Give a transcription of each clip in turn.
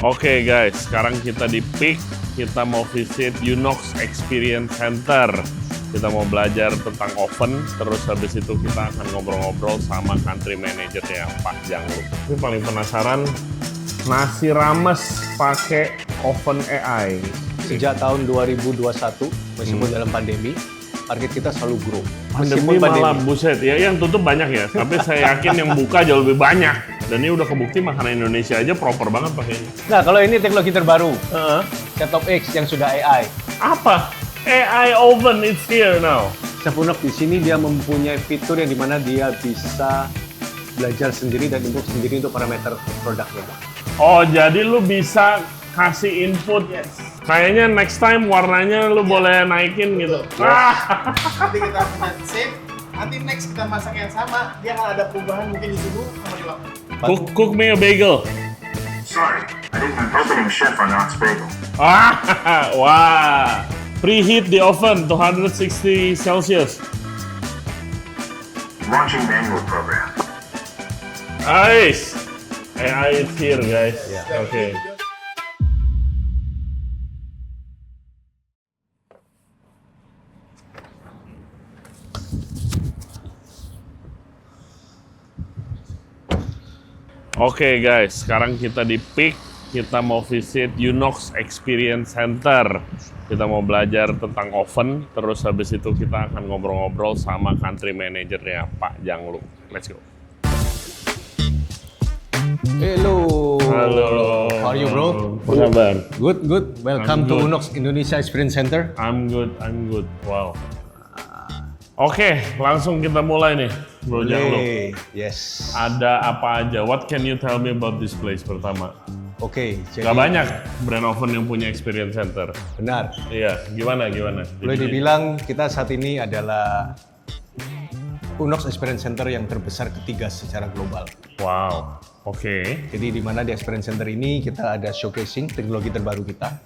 Oke guys, sekarang kita di Peak, kita mau visit Unox Experience Center. Kita mau belajar tentang oven, terus habis itu kita akan ngobrol-ngobrol sama country manajernya, Pak Jangluk. Ini paling penasaran, nasi rames pakai oven AI. Sejak tahun 2021, meskipun dalam pandemi, target kita selalu grow. Pandemi malah buset, ya yang tutup banyak ya, tapi saya yakin yang buka jauh lebih banyak. Dan ini udah kebukti makanan Indonesia aja proper banget pakainya. Nah, kalau ini teknologi terbaru, Setup X yang sudah AI. Apa? AI oven, it's here now. Chef Unox di sini dia mempunyai fitur yang dimana dia bisa belajar sendiri dan input sendiri untuk parameter produknya. Oh, jadi lu bisa kasih input. Kayaknya next time warnanya lu boleh naikin gitu. Nanti kita punya save, nanti next kita masak yang sama, dia akan ada perubahan mungkin di suhu sama di waktu. Cook me a bagel. Sorry, I didn't opening chef on Knott's Bagel. Wah. Preheat the oven to 160 Celsius. Launching manual program. Nice. AI is here, guys. Yeah. Okay. Oke guys, sekarang kita di Peak, kita mau visit Unox Experience Center. Kita mau belajar tentang oven, terus habis itu kita akan ngobrol-ngobrol sama country manajernya, Pak Jangluk. Let's go. Hello. Halo. How are you, bro? Apa kabar? Good, good. Welcome I'm to good. Unox Indonesia Experience Center. I'm good. Wow. Oke, langsung kita mulai nih, Bro Jangluk. Yes. Ada apa aja? What can you tell me about this place pertama? Oke, jadi Gak banyak brand oven yang punya experience center. benar. Iya, gimana? Boleh dibilang kita saat ini adalah Unox Experience Center yang terbesar ketiga secara global. Wow, oke. Jadi di mana di Experience Center ini kita ada showcasing teknologi terbaru kita.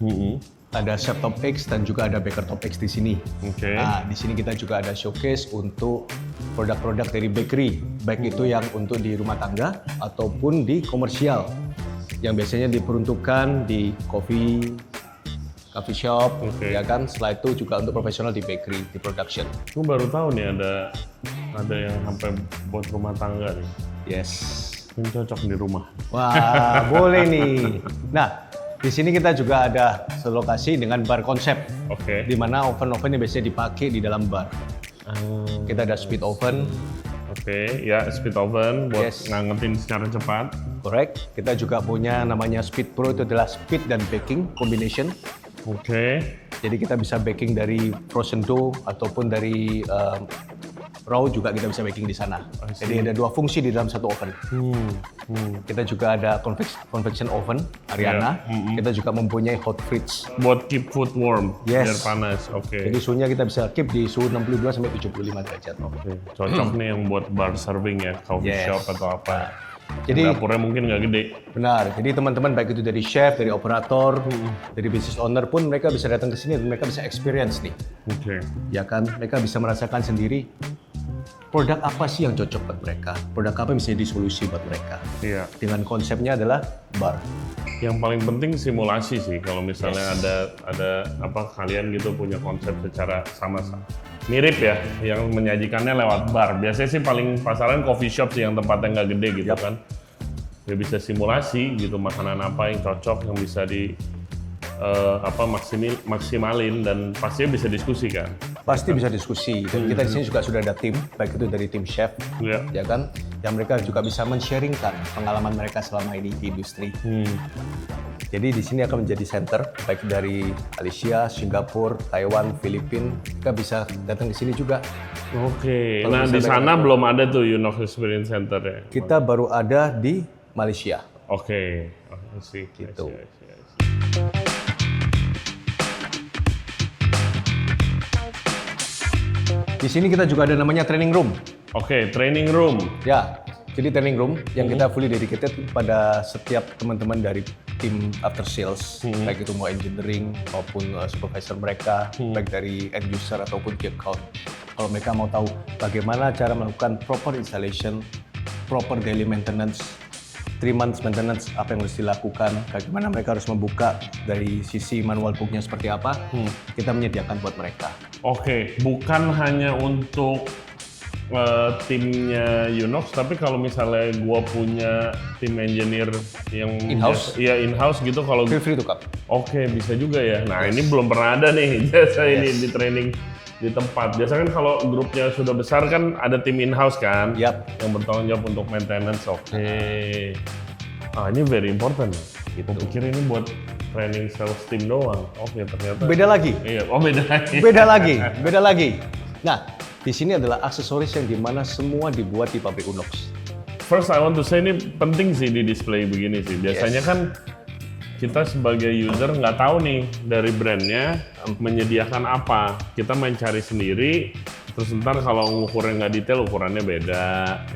Ada Setup X dan juga ada Bakertop X di sini. Oke. Nah, di sini kita juga ada showcase untuk produk-produk dari bakery, baik itu yang untuk di rumah tangga ataupun di komersial, yang biasanya diperuntukkan di coffee shop, Oke. ya kan. Setelah itu juga untuk profesional di bakery, di production. Gue baru tahu nih ada yang sampai buat rumah tangga nih. Yes. Ini cocok di rumah. Wah, boleh nih. Nah, di sini kita juga ada lokasi dengan bar konsep, Oke. di mana oven-oven yang biasanya dipakai di dalam bar. Kita ada speed oven, Oke, ya speed oven buat Yes. ngangetin secara cepat. correct. Kita juga punya namanya Speed Pro, itu adalah speed dan baking combination. Oke. Jadi kita bisa baking dari frozen dough ataupun dari raw juga kita bisa baking di sana. Jadi ada dua fungsi di dalam satu oven. Kita juga ada convection oven, Ariana. Kita juga mempunyai hot fridge. Buat keep food warm, Yes. biar panas. Oke. Jadi suhunya kita bisa keep di suhu 62 sampai 75 derajat. Oke. Cocok nih yang buat bar serving ya, coffee Yes. shop atau apa. Jadi Dapurnya mungkin nggak gede. benar. Jadi teman-teman baik itu dari chef, dari operator, dari business owner pun mereka bisa datang ke sini dan mereka bisa experience nih. Oke. Ya kan, mereka bisa merasakan sendiri produk apa sih yang cocok buat mereka, produk apa yang bisa jadi solusi buat mereka. Iya. Dengan konsepnya adalah bar. Yang paling penting simulasi sih. Kalau misalnya ada apa kalian gitu punya konsep secara sama mirip ya, yang menyajikannya lewat bar. Biasanya sih paling pasaran coffee shop sih yang tempatnya nggak gede gitu kan. Ya bisa simulasi gitu makanan apa yang cocok yang bisa di maksimalin dan pastinya bisa diskusi kan. Pasti bisa diskusi dan kita di sini juga sudah ada tim, baik itu dari tim chef, Iya. ya kan, yang mereka juga bisa men-sharingkan pengalaman mereka selama ini di industri. Jadi di sini akan menjadi center baik dari Malaysia, Singapura, Taiwan, Filipina. Kita bisa datang ke sini juga. Oke. Kalau Nah di misalnya sana belum ada tuh Unox Experience Center ya. Kita baru ada di Malaysia. Oke. Sih. Gitu. Di sini kita juga ada namanya training room. Oke, training room. Ya, jadi training room yang kita fully dedicated pada setiap teman-teman dari tim after sales, baik itu mau engineering maupun supervisor mereka, baik dari end user ataupun key account. Kalau mereka mau tahu bagaimana cara melakukan proper installation, proper daily maintenance, 3 months maintenance apa yang harus dilakukan, bagaimana mereka harus membuka dari sisi manual booknya seperti apa, kita menyediakan buat mereka. Oke, bukan hanya untuk timnya Unox, tapi kalau misalnya gua punya tim engineer yang In-house? Iya in-house gitu kalau. Feel free to come. Oke, bisa juga ya. Nah, ini belum pernah ada nih jasa ini di training di tempat. Biasanya kan kalau grupnya sudah besar kan ada tim in-house kan, Yap. yang bertanggung jawab untuk maintenance. Oke. Ini very important. Gitu. Aku pikir ini buat training sales team doang. Oke, ternyata. Beda lagi. Iya, beda lagi. Beda lagi. Nah, di sini adalah aksesoris yang dimana semua dibuat di pabrik Unox. First, I want to say ini penting sih di display begini sih. Biasanya kan kita sebagai user nggak tahu nih dari brandnya menyediakan apa. Kita main cari sendiri, terus ntar kalau ukurnya nggak detail, ukurannya beda,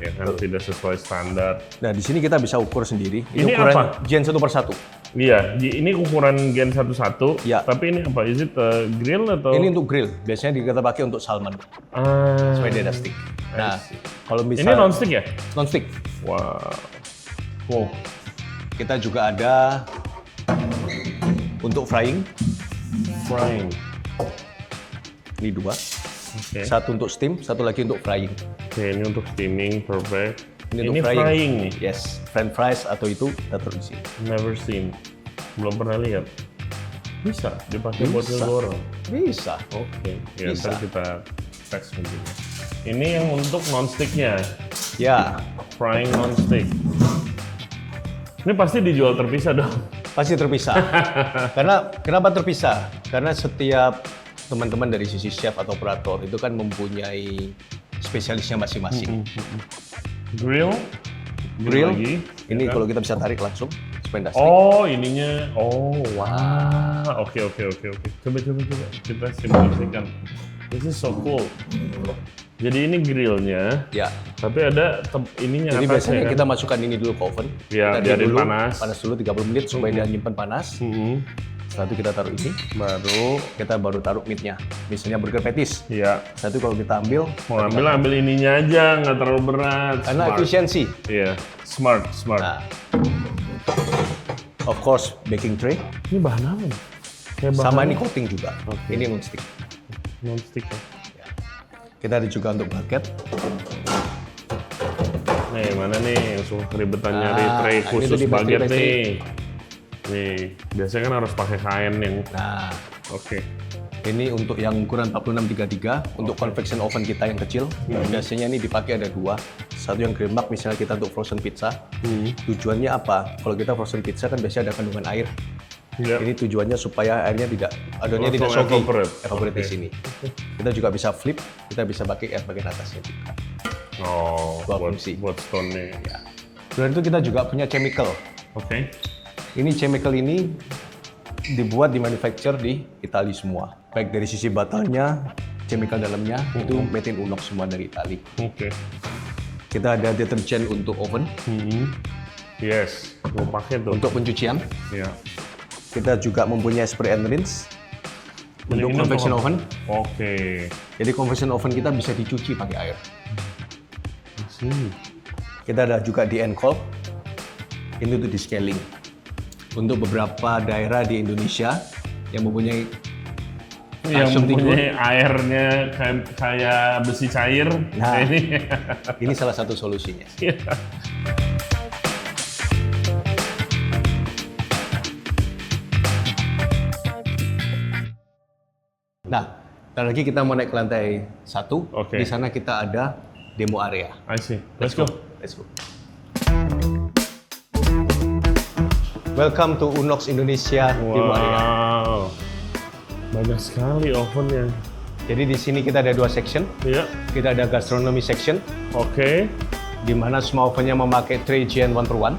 ya kan tidak sesuai standar. Nah, di sini kita bisa ukur sendiri. Ini ukuran apa? Gen 1/1. Iya, ini ukuran Gen 11, Ya. tapi ini apa? Is it grill atau? Ini untuk grill. Biasanya kita pakai untuk salmon. Supaya dia ada stick. Nah, kalau ini misalnya non-stick ya? non-stick. Wow. Wow. Kita juga ada untuk frying. Frying. Ini 2. Oke. Satu untuk steam, satu lagi untuk frying. Oke, ini untuk steaming, perfect. Ini Ini untuk frying nih. Yes, French fries atau itu kita taruh di sini. Never seen. Belum pernah lihat. Bisa dipakai buat Bisa. ngegoreng. Bisa. Oke, ya Bisa. ntar kita tes mungkin. Ini yang untuk non-sticknya, Ya, frying non-stick. Ini pasti dijual terpisah dong. pasti terpisah. Karena kenapa terpisah? Karena setiap teman-teman dari sisi chef atau operator itu kan mempunyai spesialisnya masing-masing. Grill, Grill, lagi, ini ya kan? kalau kita bisa tarik langsung supaya nggak stick. Oh, ininya. Oh, wow. Oke. Coba kita simulasikan. This is so cool. Jadi ini grillnya, Ya. tapi ada ininya Jadi atasnya biasanya kan? kita masukkan ini dulu ke oven. Ya, kita biarin dulu, panas. Panas dulu 30 menit supaya dia nyimpen panas. Setelah itu kita taruh ini, baru taruh meatnya. Misalnya burger patties. Ya, Setelah itu kalau kita ambil, mau ambil ininya aja, nggak terlalu berat. karena Smart. efisiensi. Iya, smart. Nah, of course baking tray. Ini bahan apa? nih? Kayak bahan Sama ini coating juga. Oke. Ini non-stick. non-stick ya. Kita ada juga untuk bucket. Nih, mana nih yang suka keribetan nyari tray ini khusus tuh di baget plastik. nih. Nih, biasanya kan harus pakai kain yang Nah, oke. ini untuk yang ukuran 4633 untuk convection oven kita yang kecil. Biasanya ini dipakai ada 2. Satu yang grill bag misalnya kita untuk frozen pizza. Tujuannya apa? Kalau kita frozen pizza kan biasanya ada kandungan air. Ya. Ini tujuannya supaya airnya adonnya tidak Langsung soggy. evaporate. Di Oke. sini. Kita juga bisa flip, kita bisa pakai air bagian atasnya juga. Oh, Dua buat fungsi. stone-nya. Selain itu kita juga punya chemical. Oke. Ini chemical ini dibuat di manufacture di Italia semua. Baik dari sisi batalnya, chemical dalamnya itu made in Unox semua dari Italia. Oke. Kita ada deterjen untuk oven, Yes, mau pakai tuh. untuk pencucian. Ya. Kita juga mempunyai spray and rinse untuk Ini convection apa? oven. Oke. Jadi convection oven kita bisa dicuci pakai air. Kita ada juga di end call. Ini untuk di scaling. Untuk beberapa daerah di Indonesia yang mempunyai Yang calcium tinggi. mempunyai airnya kayak besi cair. Nah. Ini. Ini salah satu solusinya. Iya. Nah, ntar lagi kita mau naik ke lantai 1. Oke. Di sana kita ada demo area. I see. Let's go. Let's go. Welcome to Unox Indonesia demo area. Wow. Banyak sekali ovennya. Jadi di sini kita ada 2 section. Iya. Kita ada gastronomy section, Oke. di mana semua ovennya memakai tray GN 1/1.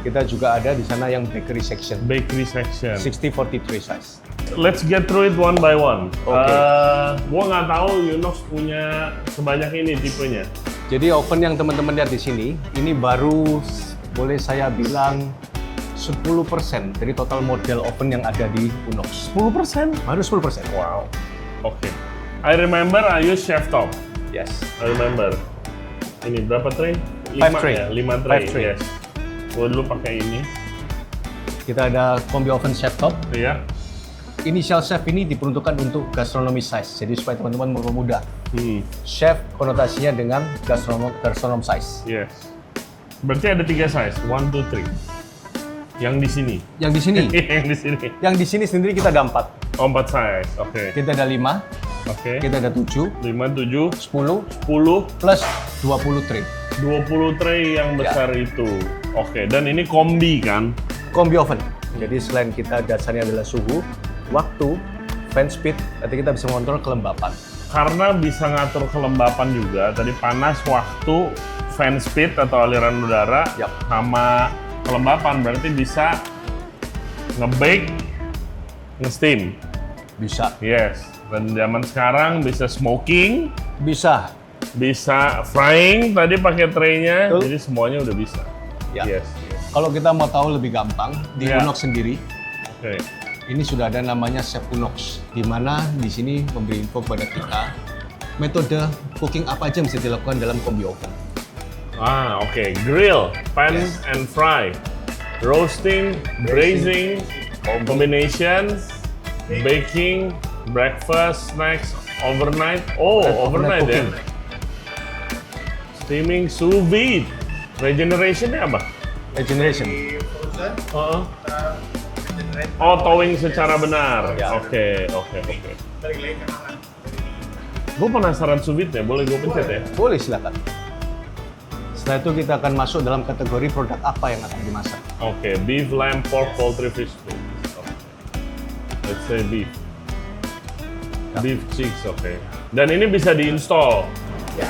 Kita juga ada di sana yang bakery section, Bakery section. 60-40 tray size. Let's get through it one by one. Oke. Gua nggak tahu Unox punya sebanyak ini tipenya. Jadi oven yang teman-teman lihat di sini, ini baru boleh saya bilang 10% dari total model oven yang ada di Unox. 10%? Baru 10%. Wow. Oke. I remember I use chef top. Yes. I remember. Ini berapa tray? 5 tray. Ya? 5 tray. 5 tray. Yes. Gue dulu pakai ini. Kita ada combi oven chef top. Iya. Initial chef ini diperuntukkan untuk gastronomi size, jadi supaya teman-teman mempermudah. Chef konotasinya dengan gastronom size. Yes. Berarti ada 3 size, 1, 2, 3. Yang di sini. Yang di sini, Yang di sini. yang di sini sendiri kita ada 4. Oh, 4 size. Oke. Kita ada 5, Oke. kita ada 7, 5, 7, 10, 10, plus 20 tray. 20 tray yang besar itu. Oke, dan ini kombi kan? Combi oven. Jadi selain kita dasarnya adalah suhu, waktu, fan speed, nanti kita bisa mengontrol kelembapan. Karena bisa ngatur kelembapan juga, tadi panas, waktu, fan speed atau aliran udara, Yap. sama kelembapan, berarti bisa nge-bake, nge-steam. Bisa. Yes, dan zaman sekarang bisa smoking, Bisa. bisa frying, tadi pakai tray-nya, Betul. jadi semuanya udah bisa. Ya. Yes, yes. Kalau kita mau tahu lebih gampang, di Ya. Unox sendiri, Oke. ini sudah ada namanya Chef Unox, di mana di sini memberi info kepada kita metode cooking apa aja yang bisa dilakukan dalam combi oven. Ah, oke. Grill, pan and fry, roasting, braising, combination, baking, breakfast, snacks, overnight. Oh, overnight ya. cooking. Steaming, sous vide. Regeneration-nya apa? Regeneration. Di frozen, Uh-uh. kita generate Oh, towing secara benar. Ya. Oke. balik lagi ke kanan. Gue penasaran sous vide-nya, boleh gue pencet ya? Boleh, silakan. Setelah itu kita akan masuk dalam kategori produk apa yang akan dimasak. Oke, beef, lamb, pork, poultry, fish. Okay. Let's say beef. Ya. Beef cheeks, oke. Dan ini bisa diinstal. Ya,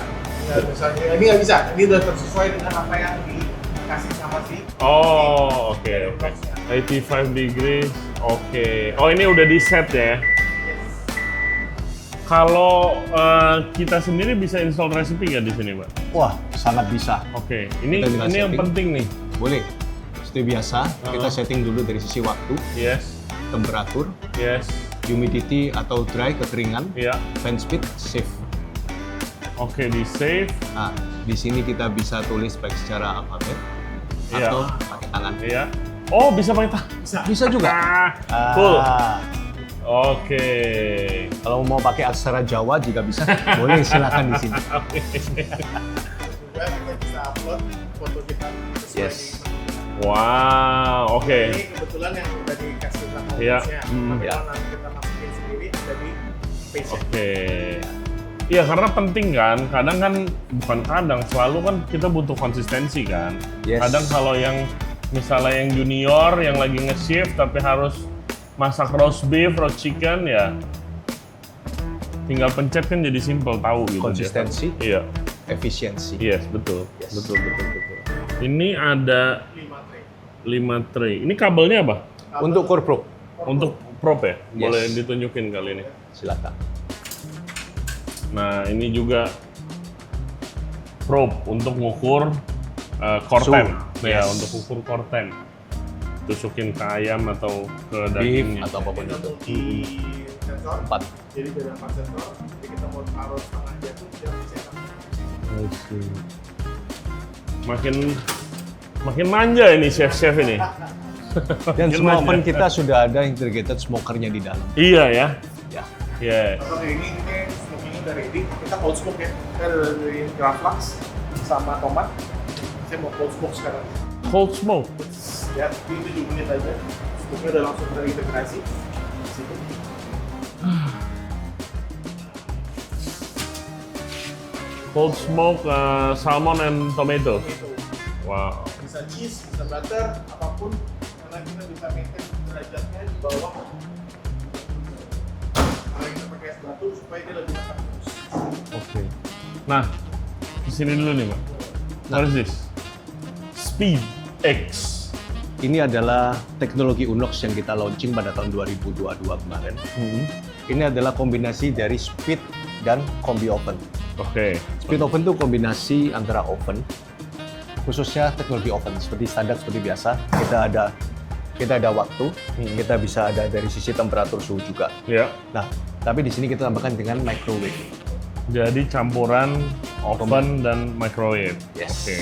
misalnya ini nggak bisa. Ini udah tersesuai dengan apa yang dikasih sama si. Oh, oke. 85 degrees, oke. Oh, ini udah di set ya? Kalau kita sendiri bisa install recipe nggak di sini, Mbak? Wah, sangat bisa. Oke, ini Kita tinggal yang setting. penting nih. Boleh. Seperti biasa, kita setting dulu dari sisi waktu, Yes, temperatur, yes, humidity atau dry, kekeringan, iya. fan speed, safe. Oke, di save. Nah, di sini kita bisa tulis baik secara alfabet Iya. atau pakai tangan. Iya. Oh, bisa pakai tangan. Bisa juga. Ah, cool. Ah, Oke. kalau mau pakai aksara Jawa juga bisa. Boleh, silakan di sini. Juga kita bisa upload foto kita sesuai Yes. di- Wow, oke. Ini kebetulan yang udah dikasih sama Iya. hostnya. Tapi Iya. kalau nanti kita masukin sendiri ada di page. Oke. Iya, karena penting kan. Kadang kan, bukan kadang, selalu kan kita butuh konsistensi kan. Yes. Kadang kalau yang misalnya yang junior yang lagi nge-shift tapi harus masak roast beef, roast chicken ya tinggal pencet kan jadi simple tahu gitu. Konsistensi. Iya. Efisiensi. Yes, betul. Yes. Betul. Ini ada 5 tray. 5 tray. Ini kabelnya apa? Untuk core pro, Untuk prop ya? Boleh Yes. ditunjukin kali ini. silakan. Nah, ini juga probe untuk ngukur core Suhu. temp. Ya, Yes. untuk ukur core temp. Tusukin ke ayam atau ke Beef dagingnya. atau apapun Kita itu. multi sensor. 4. Jadi beda 4 sensor. Jadi kita mau taruh setengah jatuh dia bisa enak. Makin manja ini chef-chef ini. Dan Makin semua manja. oven kita sudah ada integrated smokernya di dalam. Iya ya. Ya. Yes. Contoh kayak ini smokingnya udah ready. Kita cold smoke ya. Kita udah dari graflax sama tomat. Saya mau cold smoke sekarang. Cold smoke. Ya, ini 7 menit aja. Smoke-nya udah langsung terintegrasi. Di situ. Cold smoke salmon and tomato. Itu. Wow. Bisa cheese, bisa butter, apapun. Karena kita bisa maintain derajatnya di bawah. Kalau kita pakai es batu supaya dia lebih masak terus. Oke. Nah, di sini dulu nih, Pak. What is this? Speed X. Ini adalah teknologi Unox yang kita launching pada tahun 2022 kemarin. Ini adalah kombinasi dari speed dan combi oven. Oke. Speed oven itu kombinasi antara oven, khususnya teknologi oven seperti standar seperti biasa. Kita ada waktu, kita bisa ada dari sisi temperatur suhu juga. Ya. Nah, tapi di sini kita tambahkan dengan microwave. Jadi campuran oven dan microwave. Yes. Oke.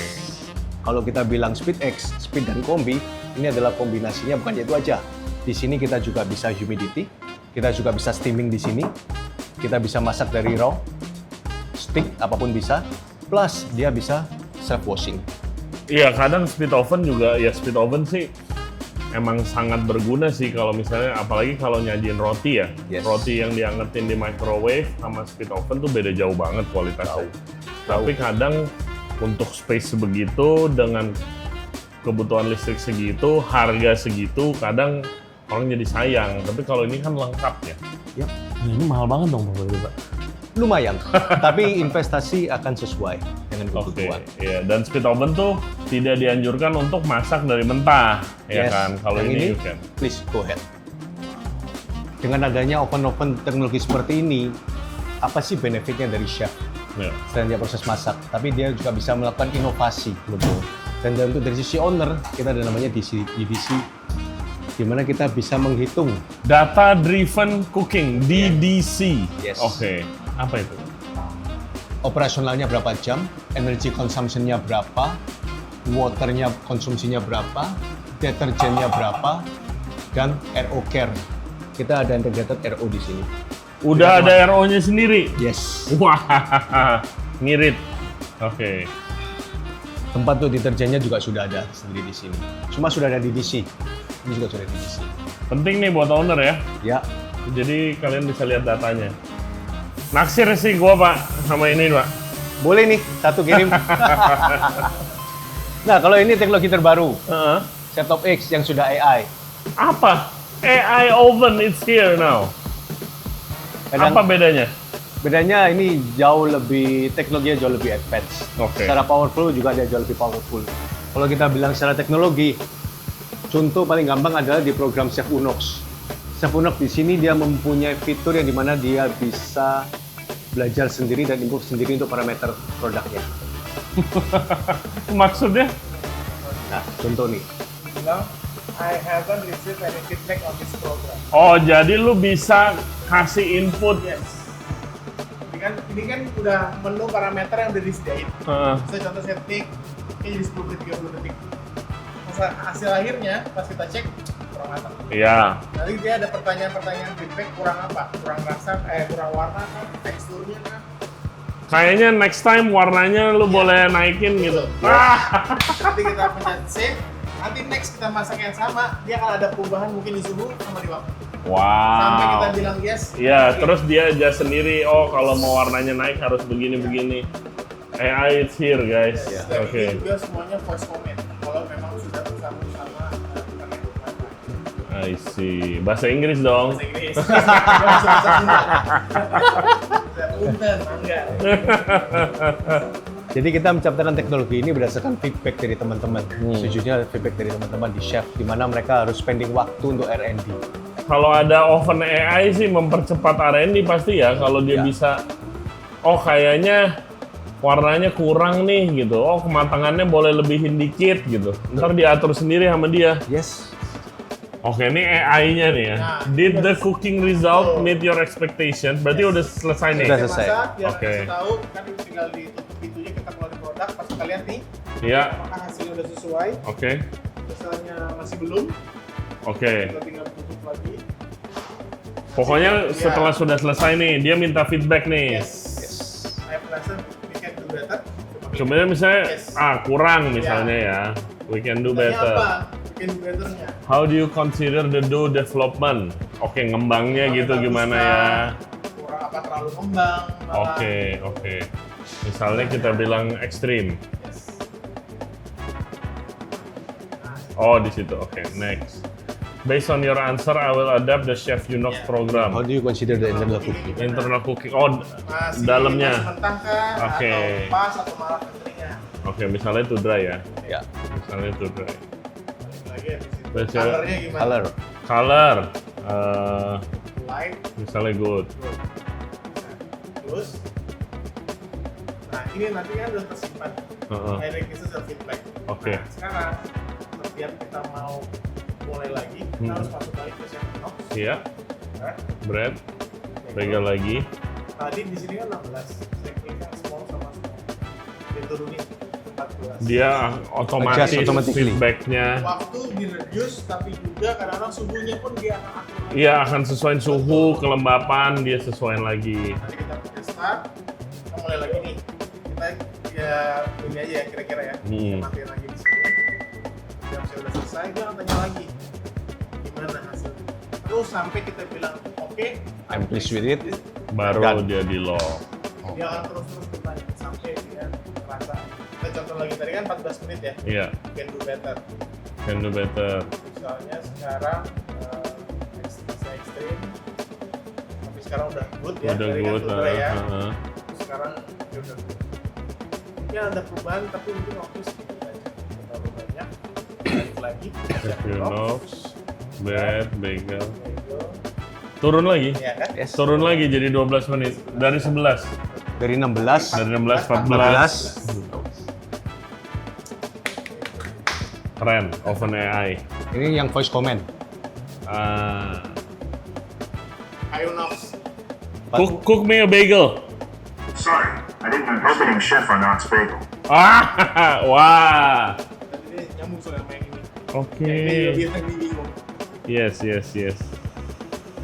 Kalau kita bilang speed X, speed dan kombi, ini adalah kombinasinya bukan itu aja. Di sini kita juga bisa humidity, kita juga bisa steaming di sini, kita bisa masak dari raw, stick apapun bisa, plus dia bisa self washing. Iya, kadang speed oven juga, ya speed oven sih emang sangat berguna sih kalau misalnya, apalagi kalau nyajin roti ya. Yes. Roti yang diangetin di microwave sama speed oven tuh beda jauh banget kualitasnya. Tapi kadang untuk space sebegitu, dengan kebutuhan listrik segitu, harga segitu, kadang orang jadi sayang. Tapi kalau ini kan lengkap ya. Yap. Ini mahal banget dong Pak. Lumayan, tapi investasi akan sesuai dengan Oke, kebutuhan. ya. Dan speed oven tuh tidak dianjurkan untuk masak dari mentah, ya Yes. kan? Kalau Yang ini you can. please go ahead. Dengan adanya oven-oven teknologi seperti ini, apa sih benefitnya dari chef? Ya. Selain dia proses masak, tapi dia juga bisa melakukan inovasi, betul. Dan untuk dari sisi owner, kita ada namanya divisi, di mana kita bisa menghitung Data Driven Cooking, DDC. Yes. Oke, apa itu? operasionalnya berapa jam, energy consumption-nya berapa, waternya konsumsinya berapa, deterjennya berapa, dan RO care. Kita ada integrated RO di sini. Udah ada RO-nya sendiri? Yes. Wah, ngirit. Oke. Tempat untuk deterjennya juga sudah ada sendiri di sini. Cuma sudah ada DDC. Ini juga sudah DDC. Penting nih buat owner ya. Ya, Jadi kalian bisa lihat datanya. Naksir sih gua Pak sama ini Pak. boleh nih, satu kirim. Nah, kalau ini teknologi terbaru, Heeh. Setup X yang sudah AI. Apa? AI oven it's here now. Kadang- Apa bedanya? Bedanya ini teknologinya jauh lebih advance. Oke. Secara powerful juga dia jauh lebih powerful. Kalau kita bilang secara teknologi, contoh paling gampang adalah di program Chef Unox. Chef Unox di sini dia mempunyai fitur yang dimana dia bisa belajar sendiri dan improve sendiri untuk parameter produknya. Maksudnya? Nah, contoh nih. bilang I haven't received any feedback on this program. Oh, jadi lu bisa kasih input. Yes. Ini kan udah menu parameter yang udah disediain. Heeh. Saya contoh setting, ini jadi 10 detik, 30 detik. Masa hasil akhirnya pas kita cek kurang matang. Iya. Nanti dia ada pertanyaan-pertanyaan feedback kurang apa? Kurang rasa, kurang warna kan, teksturnya kan. Kayaknya next time warnanya lu boleh naikin gitu. Ah. Nanti kita pencet save, nanti next kita masak yang sama, dia akan ada perubahan mungkin di suhu sama di waktu. Sampai kita Wow. bilang yes. Iya, terus dia aja sendiri. Oh, kalau mau warnanya naik harus begini-begini. AI it's here, guys. Dan Oke. ini juga semuanya voice comment. Kalau memang sudah bersama-sama bukan yang berapa. I see. Bahasa Inggris dong. Bahasa Inggris. Nggak bisa bahasa Sunda. Bahasa Punten, mangga. Jadi kita menciptakan teknologi ini berdasarkan feedback dari teman-teman. Sejujurnya feedback dari teman-teman di chef, di mana mereka harus spending waktu untuk R&D. Kalau ada oven AI sih mempercepat R&D pasti ya. Kalau dia Ya. bisa, oh kayaknya warnanya kurang nih gitu. Oh kematangannya boleh lebihin dikit gitu. Ntar diatur sendiri sama dia. Yes. Oke, ini AI-nya nih ya. Nah, Did the cooking result meet your expectation? Berarti udah selesai nih. Sudah Kita selesai. masak, dia Oke. kasih tahu, kan tinggal ditutup pintunya, kita keluarin produk, pas kita lihat nih, Iya, apakah hasilnya udah sesuai, oke. misalnya masih belum, Oke. kita tinggal tutup lagi. Pokoknya Iya. setelah sudah selesai nih, dia minta feedback nih. Yes. Saya penasaran, we can do better. Coba misalnya, Yes. kurang misalnya ya. We can do Tanya better. apa? We can do betternya. How do you consider the dough development? Oke, ngembangnya gitu Bagusnya, gimana ya? Kurang apa terlalu ngembang? malah. Oke. Misalnya kita bilang ekstrim. Yes. Oh, di situ. Oke, next. Based on your answer, I will adapt the Chef Unox Yeah. program. How do you consider the internal cooking? Internal cooking. Oh, Masih dalamnya. masih mentah kah? Oke. Atau pas atau malah kekeringan? Oke, misalnya itu dry ya. Ya, Misalnya itu dry. Balik lagi ya di situ. Baca- Colornya gimana? color. Color. Light, Misalnya good. good. Terus, nah ini nanti kan udah tersimpan. Heeh. Direct message dan feedback. Oke. Nah, sekarang setiap kita mau mulai lagi, kita harus masuk balik ke Chef Unox. Iya, Kan? bread. Pegang lagi. Tadi di sini kan 16. Saya klik yang small sama small. Dia turunin. Dia otomatis Adjust automatically. feedbacknya. Waktu di-reduce, tapi juga kadang-kadang suhunya pun dia akan atur. Iya, akan sesuaiin suhu, kelembapan, dia sesuaiin lagi. Nanti kita pakai start, kita mulai lagi nih. Kita ya ini aja ya kira-kira ya. Kita matiin lagi di sini. Jam saya udah selesai, dia akan tanya lagi gimana hasilnya. Terus sampai kita bilang oke, I'm pleased with it. Baru Dan- dia di lock. dia akan terus bertanya sampai dia merasa. Kita contoh lagi tadi kan 14 menit ya. Iya, Can do better. can do better. Misalnya sekarang bisa ekstrim, tapi sekarang udah good ya. Udah dari good. kan ya. heeh. Sekarang dia udah good. Mungkin ada perubahan tapi mungkin waktu sedikit aja. Terlalu banyak. Balik lagi. Unox, bread, bagel. Bagel. Turun lagi. Iya kan? Yes. Turun lagi jadi 12 menit. Dari 11. Dari 16, Dari 16, 14. 14. Keren, OpenAI. Ini yang voice comment. Ah. Ayo Nox. Cook me a bagel. Sorry, I didn't do opening chef on Knott's Bagel. Ah, wah. Tadi dia nyambung sama yang ini. Oke. Yang ini lebih yang ini bingung. Yes.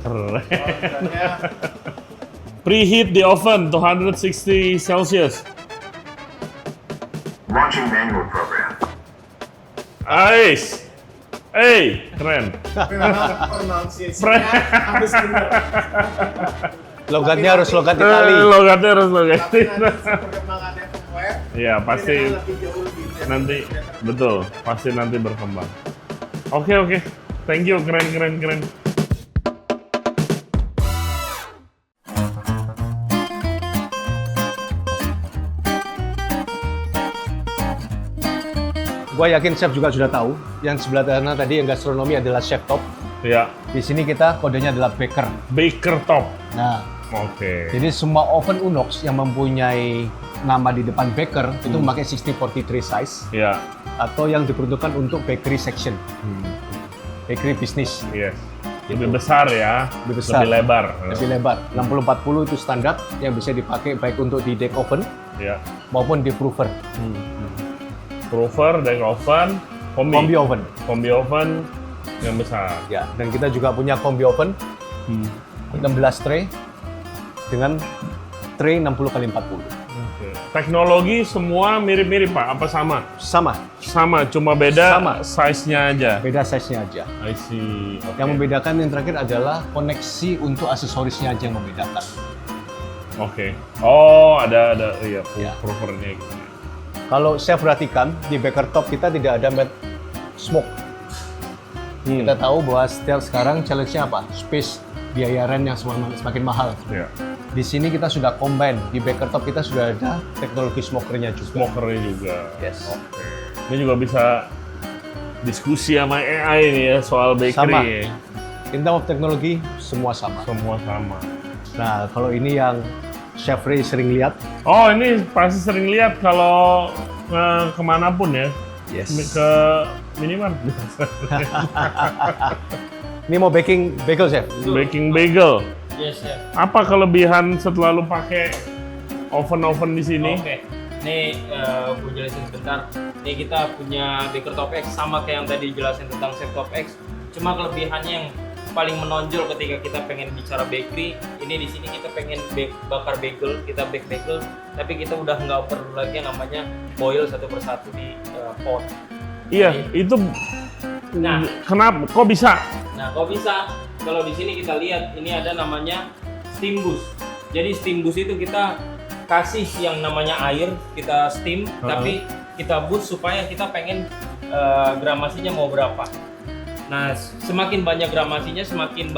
Keren. Misalnya Preheat the oven to 160 Celsius. Launching manual program. Nice. Hey, keren. pronunciation-nya harus benar. Logatnya harus logat Itali. Logatnya harus logat. Tapi nanti perkembangannya firmware, Iya, pasti ini lebih jauh lebih nanti betul, pasti nanti berkembang. Oke. Thank you, keren. Gua yakin chef juga sudah tahu. Yang sebelah sana tadi yang gastronomi adalah chef top. Ya, Di sini kita kodenya adalah baker. baker top. Nah, Oke. jadi semua oven Unox yang mempunyai nama di depan baker itu memakai 6043 size Ya, atau yang diperuntukkan untuk bakery section, bakery bisnis. yes. Lebih besar ya, Lebih besar. lebih lebar. Lebih lebar. 6040 itu standar yang bisa dipakai baik untuk di deck oven Ya. maupun di proofer, Prover, deck oven, combi oven. Kombi oven yang besar. Ya, dan kita juga punya combi oven 16 tray dengan tray 60x40. Oke. Teknologi semua mirip-mirip Pak, apa sama? Sama, Sama, cuma beda Sama. size-nya aja. beda size-nya aja. I see. Oke. Yang membedakan yang terakhir adalah koneksi untuk aksesorisnya aja yang membedakan. Oke. Oh, ada iya, Ya. provernya gitu. Kalau saya perhatikan di baker top kita tidak ada mat smoke. Kita tahu bahwa setiap sekarang challenge-nya apa? Space, biaya rent yang semakin mahal. Ya. Di sini kita sudah combine, di baker top kita sudah ada teknologi smokernya juga. Smokernya juga. Yes. Oke. Ini juga bisa diskusi sama AI nih ya soal bakery. Sama. Ya. In terms of teknologi, semua sama. Semua sama. Nah, kalau ini yang Chef Ray sering lihat, Oh, ini pasti sering lihat kalau kemanapun ya. yes. Ke minimarket. Ini mau baking bagel, Chef? Baking bagel. Yes, chef. Apa kelebihan setelah lu pakai oven di sini? Oke. Nih, gue jelasin sebentar. Nih kita punya Baker Top X sama kayak yang tadi jelasin tentang Chef Top X. Cuma kelebihannya yang paling menonjol ketika kita pengen bicara bakery, ini di sini kita pengen bakar bagel, kita bake bagel, tapi kita udah nggak perlu lagi yang namanya boil satu persatu di pot. Iya, itu. Nah. Kenapa? Kok bisa? Nah, kok bisa? Kalau di sini kita lihat ini ada namanya steam boost. Jadi steam boost itu kita kasih yang namanya air, kita steam, tapi kita boost supaya kita pengen gramasinya mau berapa. Nah, semakin banyak gramasinya, semakin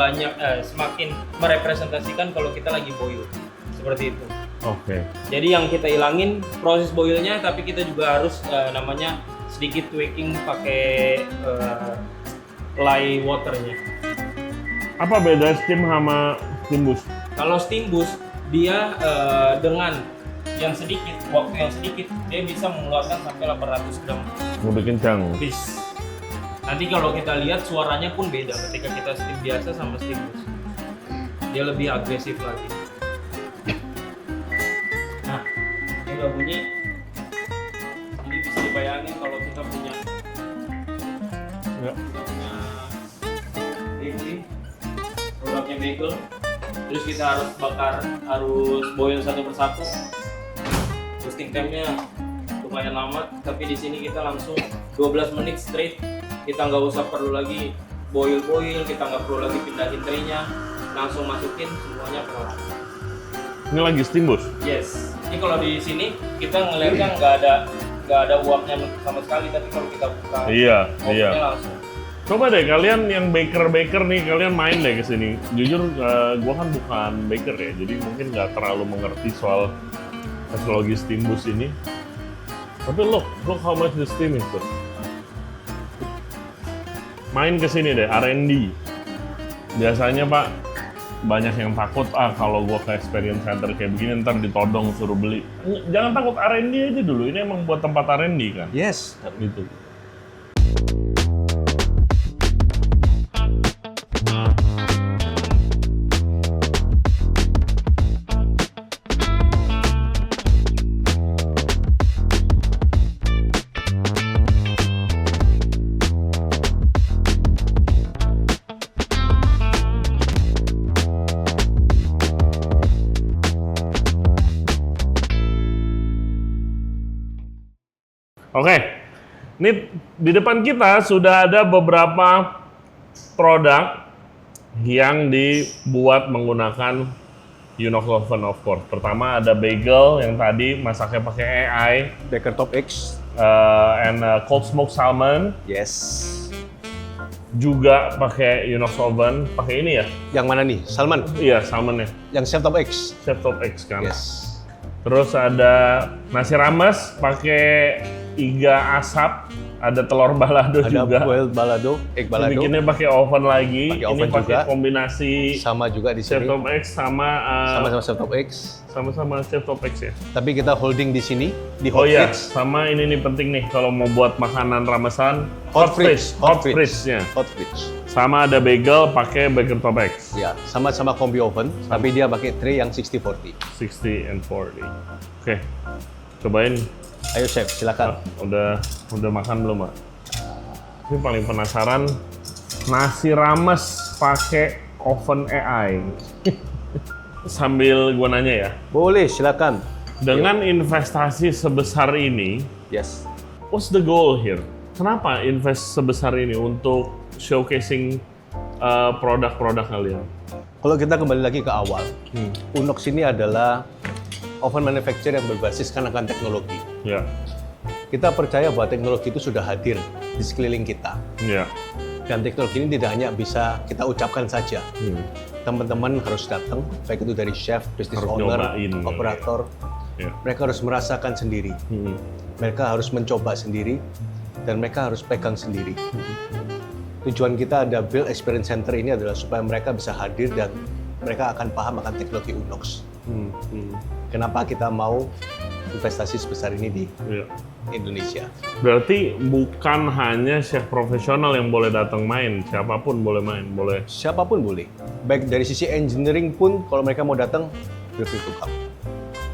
merepresentasikan kalau kita lagi boil. Seperti itu. Oke. Jadi yang kita ilangin proses boilnya, tapi kita juga harus namanya sedikit tweaking pakai lye waternya. Apa beda steam sama steam boost? Kalau steam boost dia dengan yang sedikit, waktu yang sedikit dia bisa mengeluarkan sampai 800 gram Lebih kencang. bis. Nanti kalau kita lihat suaranya pun beda ketika kita steam biasa sama steam boost. Dia lebih agresif lagi. Nah, ini udah bunyi. Jadi bisa bayangin kalau kita punya Ya. bakery, produknya bagel, terus kita harus boil satu persatu. Roasting time-nya lumayan lama, tapi di sini kita langsung 12 menit straight. Kita nggak usah perlu lagi boil, kita nggak perlu lagi pindahin tray-nya, langsung masukin semuanya keluar. Ini lagi steam, Bos? Yes. Ini kalau di sini kita ngeliatnya nggak ada uapnya sama sekali, tapi kalau kita buka Iya. ovennya langsung. Coba deh kalian yang baker nih, kalian main deh ke sini. Jujur, gua kan bukan baker ya, jadi mungkin nggak terlalu mengerti soal teknologi steam booth ini. Tapi look how much the steam is, bro. Main ke sini deh, R&D. Biasanya Pak, banyak yang takut, kalau gua ke experience center kayak begini ntar ditodong suruh beli. Jangan takut, R&D aja dulu, ini emang buat tempat R&D kan? Yes. Gitu. Oke, ini di depan kita sudah ada beberapa produk yang dibuat menggunakan Unox oven, of course. Pertama ada bagel yang tadi masaknya pakai AI, Baker Top X. and cold smoke salmon Yes. juga pakai Unox oven. Pakai ini ya? Yang mana nih? Salman. Iya, salmonnya. Yang Chef Top X. Chef Top X kan. Yes. Terus ada nasi rames pakai iga asap, ada telur balado Ada juga. boiled balado, egg balado. Bikinnya pakai oven lagi. Pakai Ini oven pakai juga. kombinasi Sama juga di Chef sini. Top X sama Sama-sama Chef Top X. sama Chef Top X ya. Tapi kita holding di sini di Oh hot iya, fridge. sama ini nih penting nih kalau mau buat makanan ramesan, Hot fridge. hot fridge-nya. Hot fridge. Sama ada bagel pakai Baker Top X, Ya, sama-sama combi oven, tapi dia pakai tray yang 60/40. 60 and 40. Oke, cobain. Ayo Chef, silakan. Udah makan belum, Mbak? Ini paling penasaran nasi rames pakai oven AI. Sambil gua nanya ya, Boleh, silakan. dengan investasi sebesar ini, Yes. what's the goal here? Kenapa invest sebesar ini untuk showcasing produk-produk kalian? Kalau kita kembali lagi ke awal, Unox ini adalah oven manufacturer yang berbasiskan akan teknologi. Ya, Kita percaya bahwa teknologi itu sudah hadir di sekeliling kita. ya. Dan teknologi ini tidak hanya bisa kita ucapkan saja. Hmm. Teman-teman harus datang, baik itu dari chef, business Harus owner, nyobain. operator. Ya. Mereka harus merasakan sendiri. Hmm. Mereka harus mencoba sendiri, dan mereka harus pegang sendiri. Tujuan kita ada Build Experience Center ini adalah supaya mereka bisa hadir dan mereka akan paham akan teknologi Unox. Hmm. Hmm. Kenapa kita mau investasi sebesar ini di Ya. Indonesia? Berarti bukan hanya chef profesional yang boleh datang main, siapapun boleh main, boleh. Siapapun boleh. Baik dari sisi engineering pun, kalau mereka mau datang, feel free to come.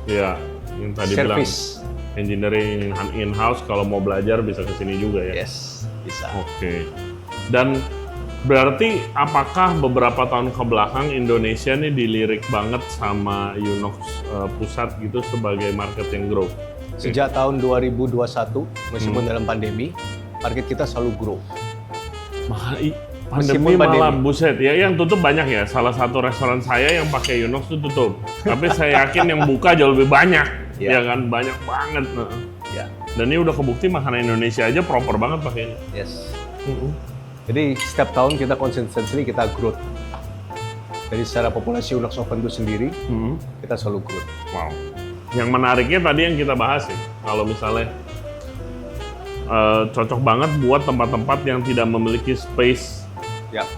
Ya, yang tadi Service. bilang engineering in-house kalau mau belajar bisa ke sini juga ya. Yes, bisa. Oke. Dan berarti apakah beberapa tahun ke belakang Indonesia nih dilirik banget sama Unox pusat gitu sebagai market yang grow? Sejak tahun 2021, meskipun dalam pandemi, market kita selalu grow. Pandemi Meskipun malah pandemi. buset ya, yang tutup banyak ya. Salah satu restoran saya yang pakai Unox itu tutup. Tapi saya yakin yang buka jauh lebih banyak. Ya. Ya kan, banyak banget. Ya, Dan ini udah kebukti makanan Indonesia aja proper banget pakai ini. yes. Jadi setiap tahun kita consistently kita growth. Dari secara populasi Unox Oven itu sendiri, kita selalu growth. Wow. Yang menariknya tadi yang kita bahas ya, kalau misalnya cocok banget buat tempat-tempat yang tidak memiliki space Ya,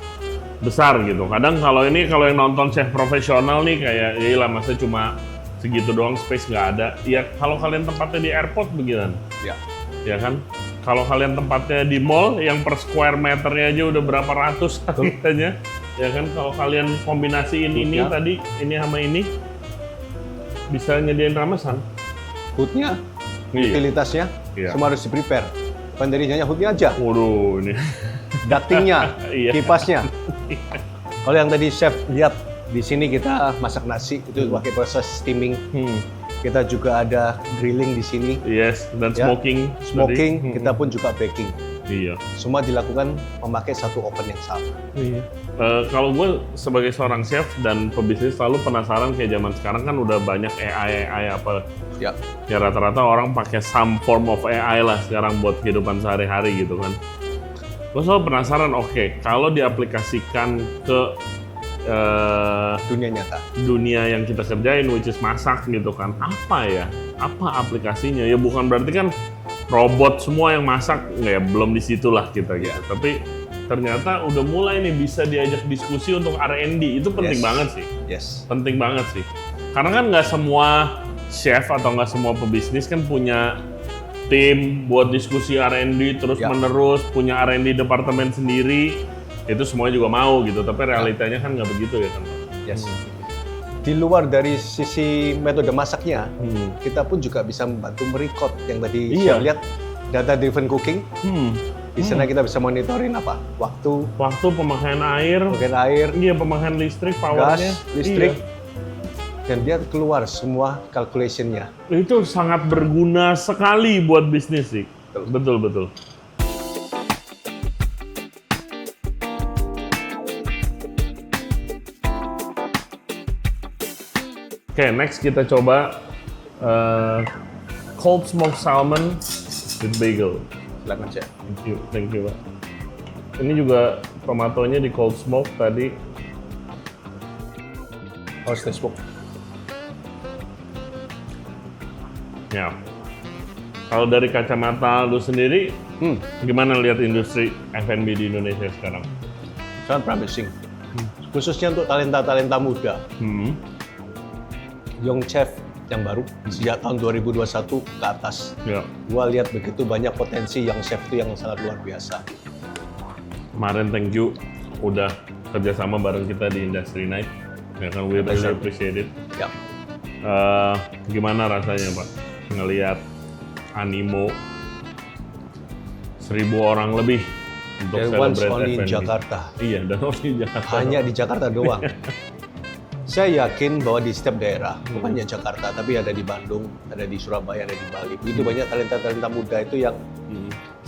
besar gitu. Kadang kalau yang nonton chef profesional nih kayak ya lah masa cuma segitu doang space nggak ada. Ya kalau kalian tempatnya di airport begitu, ya. ya kan? Kalau kalian tempatnya di mall yang per square meternya aja udah berapa ratus harganya, ya kan? Kalau kalian kombinasiin ini Ya. tadi ini sama ini bisa nyediain ramesan. Foodnya, Iya. utilitasnya, Iya. Semua harus di-prepare. Bukan dari hanya hooknya aja, Waduh, ini. ductingnya, Iya. kipasnya. Kalau yang tadi chef lihat, di sini kita masak nasi, itu pakai proses steaming. Kita juga ada grilling di sini. Yes, dan Ya. smoking. Smoking, tadi. kita pun juga baking. Iya. Semua dilakukan memakai satu oven yang sama. Iya. Kalau gue sebagai seorang chef dan pebisnis selalu penasaran kayak zaman sekarang kan udah banyak AI apa. Ya, Ya rata-rata orang pakai some form of AI lah sekarang buat kehidupan sehari-hari gitu kan. Gue selalu penasaran, oke, kalau diaplikasikan ke dunia nyata. dunia yang kita kerjain, which is masak gitu kan, apa ya? Apa aplikasinya? Ya bukan berarti kan robot semua yang masak, ya belum di situ lah kita gitu. Tapi ternyata udah mulai nih bisa diajak diskusi untuk R&D, itu penting Yes. banget sih. Yes. Penting banget sih. Karena kan nggak semua chef atau nggak semua pebisnis kan punya tim buat diskusi R&D terus Ya. menerus, punya R&D departemen sendiri, itu semuanya juga mau gitu. Tapi realitanya kan nggak begitu ya kan. Yes. Di luar dari sisi metode masaknya, kita pun juga bisa membantu merecord yang tadi Iya. saya lihat data driven cooking. Hmm. Di sana kita bisa monitorin apa? Waktu, Waktu pemakaian air, mungkin air, iya pemakaian listrik, powernya, gas, listrik, iya. dan dia keluar semua calculation-nya. Itu sangat berguna sekali buat bisnis sih. Betul betul. Oke, next kita coba cold smoked salmon with bagel. Silakan chef. Thank you, Pak. Ini juga tomatonya di cold smoke tadi. Harus smoke. Ya. Kalau dari kacamata lu sendiri, gimana lihat industri F&B di Indonesia sekarang? Sangat promising. Khususnya untuk talenta-talenta muda. Young chef yang baru sejak tahun 2021 ke atas. Ya. Gua lihat begitu banyak potensi yang chef itu yang sangat luar biasa. Kemarin thank you udah kerjasama bareng kita di Industry Night. Ya kan, we really Pleasure. appreciate it. Ya. Gimana rasanya Pak ngelihat animo 1.000 orang lebih untuk There once celebrate only in F&B? Jakarta. Iya, dan only in Jakarta. Hanya di Jakarta doang. Saya yakin bahwa di setiap daerah, bukan hanya Jakarta, tapi ada di Bandung, ada di Surabaya, ada di Bali. Begitu banyak talenta-talenta muda itu yang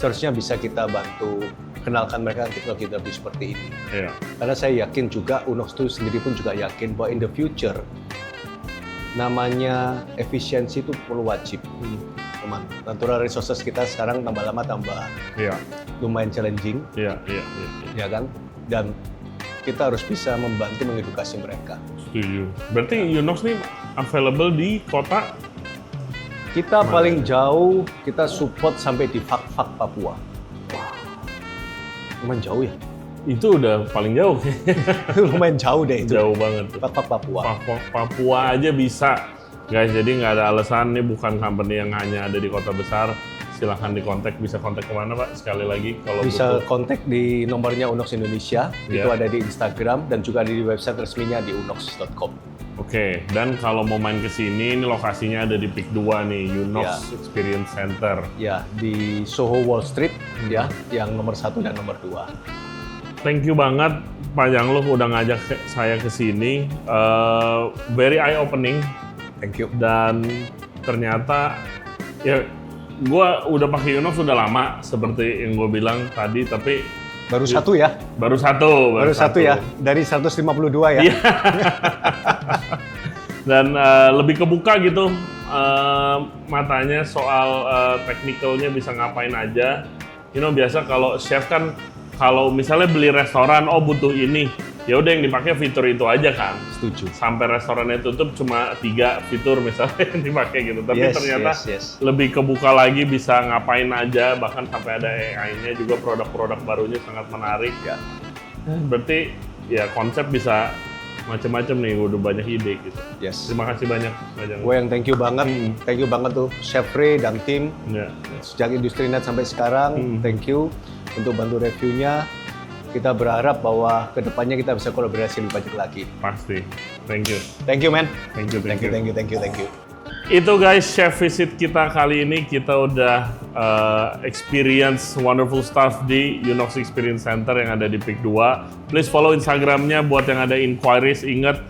seharusnya bisa kita bantu kenalkan mereka teknologi-teknologi seperti ini. Iya. Karena saya yakin juga, Unox itu sendiri pun juga yakin bahwa in the future, namanya efisiensi itu perlu wajib. Teman, natural resources kita sekarang tambah lama tambah Iya. lumayan challenging, Iya. ya kan? Dan kita harus bisa membantu mengedukasi mereka. Setuju. Berarti Unox nih available di kota? Kita paling jauh, kita support sampai di Fak-Fak, Papua. Lumayan jauh ya? Itu udah paling jauh. Lumayan jauh deh itu. Jauh banget. Fak-Fak, Papua. Papua aja bisa. Guys, jadi nggak ada alasan nih bukan company yang hanya ada di kota besar. Silahkan dikontak, bisa kontak kemana Pak? Sekali lagi kalau Bisa butuh. kontak di nomornya Unox Indonesia, itu Ya. ada di Instagram dan juga ada di website resminya di unox.com. Oke, dan kalau mau main ke sini, ini lokasinya ada di Pik 2 nih, Unox Experience Center. Ya, di Soho Wall Street, ya, yang nomor 1 dan nomor 2. Thank you banget Pak Jangluh udah ngajak saya ke sini. Very eye opening Thank you. dan ternyata ya gue udah pakai Unox sudah lama seperti yang gue bilang tadi, tapi Baru satu ya? baru satu. Baru satu ya? Dari 152 ya? Iya. Dan lebih kebuka gitu matanya soal teknikalnya bisa ngapain aja. You know, biasa kalau chef kan kalau misalnya beli restoran, oh butuh ini, ya udah yang dipakai fitur itu aja kan. Setuju. Sampai restorannya tutup cuma 3 fitur misalnya yang dipakai gitu. Tapi Yes, ternyata yes. lebih kebuka lagi, bisa ngapain aja, bahkan sampai ada AI-nya juga, produk-produk barunya sangat menarik. Ya. Berarti ya konsep bisa macam-macam nih, udah banyak ide gitu. Yes. Terima kasih banyak Pak Jangluh. Gue yang thank you banget tuh Chef Ray dan tim Ya. sejak Industri Net sampai sekarang. Thank you untuk bantu reviewnya. Kita berharap bahwa kedepannya kita bisa kolaborasi lebih banyak lagi. Pasti. Thank you. Thank you, man. Thank you. Thank you. Itu guys, chef visit kita kali ini. Kita udah experience wonderful stuff di Unox Experience Center yang ada di PIK 2. Please follow Instagramnya buat yang ada inquiries. Ingat,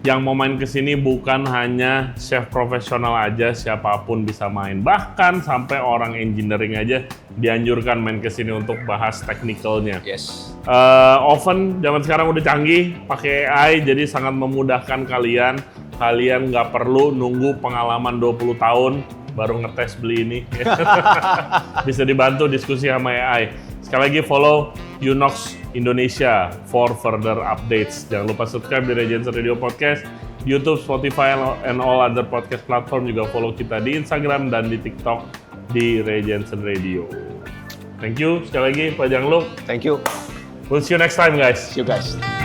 yang mau main ke sini bukan hanya chef profesional aja, siapapun bisa main. Bahkan sampai orang engineering aja dianjurkan main ke sini untuk bahas teknikalnya. Yes. Oven zaman sekarang udah canggih, pakai AI, jadi sangat memudahkan kalian. Kalian nggak perlu nunggu pengalaman 20 tahun baru ngetes beli ini. Bisa dibantu diskusi sama AI. Sekali lagi follow Unox Indonesia for further updates. Jangan lupa subscribe di Regency Radio Podcast, YouTube, Spotify, and all other podcast platform. Juga follow kita di Instagram dan di TikTok di Regency Radio. Thank you sekali lagi Pak Jangluk. Thank you. We'll see you next time guys. See you guys.